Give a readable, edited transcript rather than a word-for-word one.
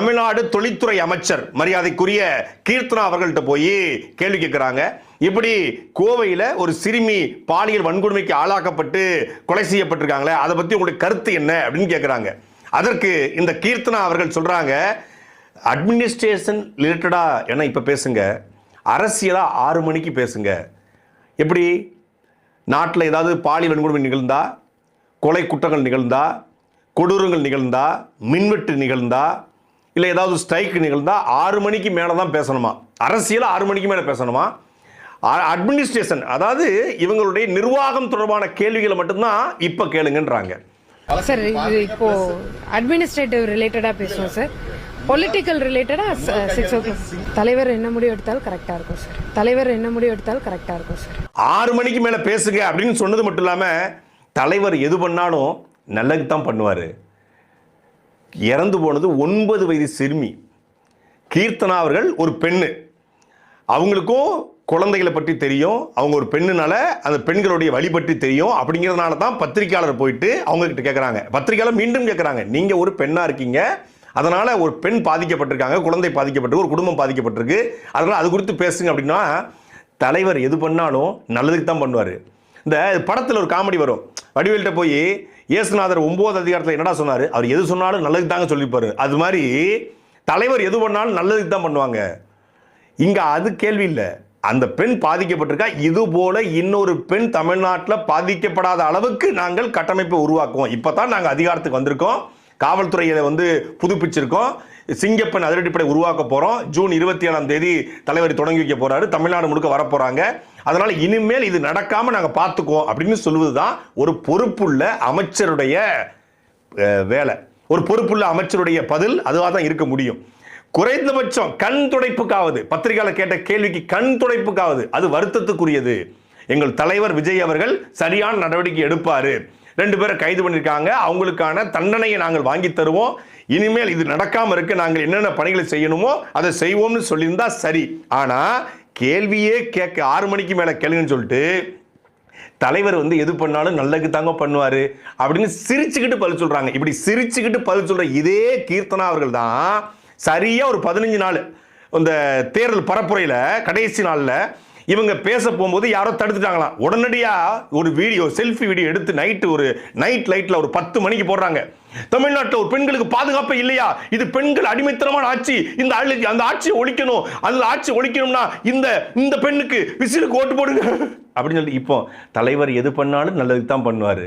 தமிழ்நாடு தொழில்துறை அமைச்சர் மரியாதைக்குரிய கீர்த்தனா அவர்கள்ட்ட போய் கேள்வி கேட்கிறாங்க. இப்படி கோவையில் ஒரு சிறுமி பாலியல் வன்கொடுமைக்கு ஆளாக்கப்பட்டு கொலை செய்யப்பட்டிருக்காங்களே, அதை பற்றி உங்களுடைய கருத்து என்ன அப்படின்னு கேட்குறாங்க. அதற்கு இந்த கீர்த்தனா அவர்கள் சொல்றாங்க, அட்மினிஸ்ட்ரேஷன் ரிலேட்டடா என்ன இப்போ பேசுங்க, அரசியலா 6 மணிக்கு பேசுங்க. எப்படி நாட்டில் ஏதாவது பாலியல் வன்கொடுமை நிகழ்ந்தா, கொலை குற்றங்கள் நிகழ்ந்தா, கொடூரங்கள் நிகழ்ந்தா, மின்வெட்டு நிகழ்ந்தா, இல்லை ஏதாவது ஸ்ட்ரைக் நிகழ்ந்தா 6 மணிக்கு மேலே தான் பேசணுமா? அரசியல் 6 மணிக்கு மேலே பேசணுமா? அட்மினிஸ்ட்ரேஷன், அதாவது இவங்களுடைய நிர்வாகம் தொடர்பான கேள்விகளை மட்டும்தான் இப்போ கேளுங்கன்றாங்க. சார், இது இப்போ அட்மினிஸ்ட்ரேட்டிவ் ரிலேட்டடா பேசுவோம் சார். பொலிட்டிக்கல் ரிலேட்டடா 6 o'clock தலைவர் என்ன முடிவு எடுத்தாலும் கரெக்டா இருக்கும் சார். தலைவர் என்ன முடிவு எடுத்தாலும் கரெக்டா இருக்கும் சார். 6 மணிக்கு மேலே பேசுங்க அப்படின்னு சொன்னது மட்டும் இல்லாமல் தலைவர் எது பண்ணாலும் நல்லது தான் பண்ணுவார். இறந்து போனது 9 வயது சிறுமி கீர்த்தனா அவர்கள், ஒரு பெண்ணு. அவங்களுக்கும் குழந்தைகளை பற்றி தெரியும், அவங்க ஒரு பெண்ணுனால அந்த பெண்களுடைய வழி பற்றி தெரியும். அப்படிங்கிறதுனால தான் பத்திரிகையாளர் போயிட்டு அவங்க கிட்ட கேட்குறாங்க. பத்திரிகையாளர் மீண்டும் கேட்குறாங்க, நீங்கள் ஒரு பெண்ணாக இருக்கீங்க, அதனால் ஒரு பெண் பாதிக்கப்பட்டிருக்காங்க, குழந்தை பாதிக்கப்பட்டிருக்கு, ஒரு குடும்பம் பாதிக்கப்பட்டிருக்கு, அதனால் அது குறித்து பேசுங்க அப்படின்னா தலைவர் எது பண்ணாலும் நல்லதுக்கு தான் பண்ணுவார். இந்த படத்தில் ஒரு காமெடி வரும், வடிவேல்கிட்ட போய் இயேசுநாதர் 9 அதிகாரத்தில் என்னடா சொன்னார், அவர் எது சொன்னாலும் நல்லதுக்கு தாங்க சொல்லிப்பாரு. அது மாதிரி தலைவர் எது பண்ணாலும் நல்லதுக்கு தான் பண்ணுவாங்க. இங்கே அது கேள்வி இல்லை, அந்த பெண் பாதிக்கப்பட்டிருக்கா, இது போல இன்னொரு பெண் தமிழ்நாட்டில் பாதிக்கப்படாத அளவுக்கு நாங்கள் கட்டமைப்பை உருவாக்குவோம். இப்போ தான் நாங்கள் அதிகாரத்துக்கு வந்திருக்கோம், காவல்துறையை புதுப்பிச்சிருக்கோம், சிங்கப்பெண் அதிரடிப்படை உருவாக்க போகிறோம். ஜூன் 27ஆம் தேதி தலைவர் தொடங்கி வைக்க போகிறாரு, தமிழ்நாடு முழுக்க வரப்போகிறாங்க. அதனால் இனிமேல் இது நடக்காமல் நாங்கள் பார்த்துக்குவோம் அப்படின்னு சொல்லுவது தான் ஒரு பொறுப்புள்ள அமைச்சருடைய வேலை. ஒரு பொறுப்புள்ள அமைச்சருடைய பதில் அதுவாக தான் இருக்க முடியும். குறைந்தபட்சம் கண் துடைப்புக்காவது, பத்திரிகையாளர் கேட்ட கேள்விக்கு கண் துடைப்புக்காவது, அது வருத்தத்துக்குரியது. எங்கள் தலைவர் விஜய் அவர்கள் சரியான நடவடிக்கை எடுப்பார். 2 பேரை கைது பண்ணியிருக்காங்க, அவங்களுக்கான தண்டனையை நாங்கள் வாங்கி தருவோம். இனிமேல் இது நடக்காமல் இருக்க நாங்கள் என்னென்ன பணிகளை செய்யணுமோ அதை செய்வோம்னு சொல்லியிருந்தா சரி. ஆனால் கேள்வியே கேட்க 6 மணிக்கு மேலே கேளுங்கன்னு சொல்லிட்டு தலைவர் எது பண்ணாலும் நல்லதுக்கு தாங்க பண்ணுவார் அப்படின்னு சிரிச்சுக்கிட்டு பதில் சொல்கிறாங்க. இப்படி சிரிச்சுக்கிட்டு பதில் சொல்கிற இதே கீர்த்தனா அவர்கள் தான் சரியாக ஒரு 15 நாள் இந்த தேர்தல் பரப்புரையில் கடைசி நாளில் இவங்க பேச போகும்போது யாரோ தடுத்துட்டாங்களாம். உடனடியாக ஒரு வீடியோ, செல்ஃபி வீடியோ எடுத்து நைட் லைட்டில் ஒரு 10 மணிக்கு போடுறாங்க. தமிழ்நாட்டில் ஒரு பெண்களுக்கு பாதுகாப்பே இல்லையா, இது பெண்கள் அடிமைத்தனமான ஆட்சி, அந்த ஆட்சியை ஒழிக்கணும், அந்த ஆட்சி ஒழிக்கணும்னா இந்த பெண்ணுக்கு விசிலுக்கு ஓட்டு போடுங்க அப்படின்னு சொல்லிட்டு இப்போ தலைவர் எது பண்ணாலும் நல்லதுக்கு தான் பண்ணுவார்.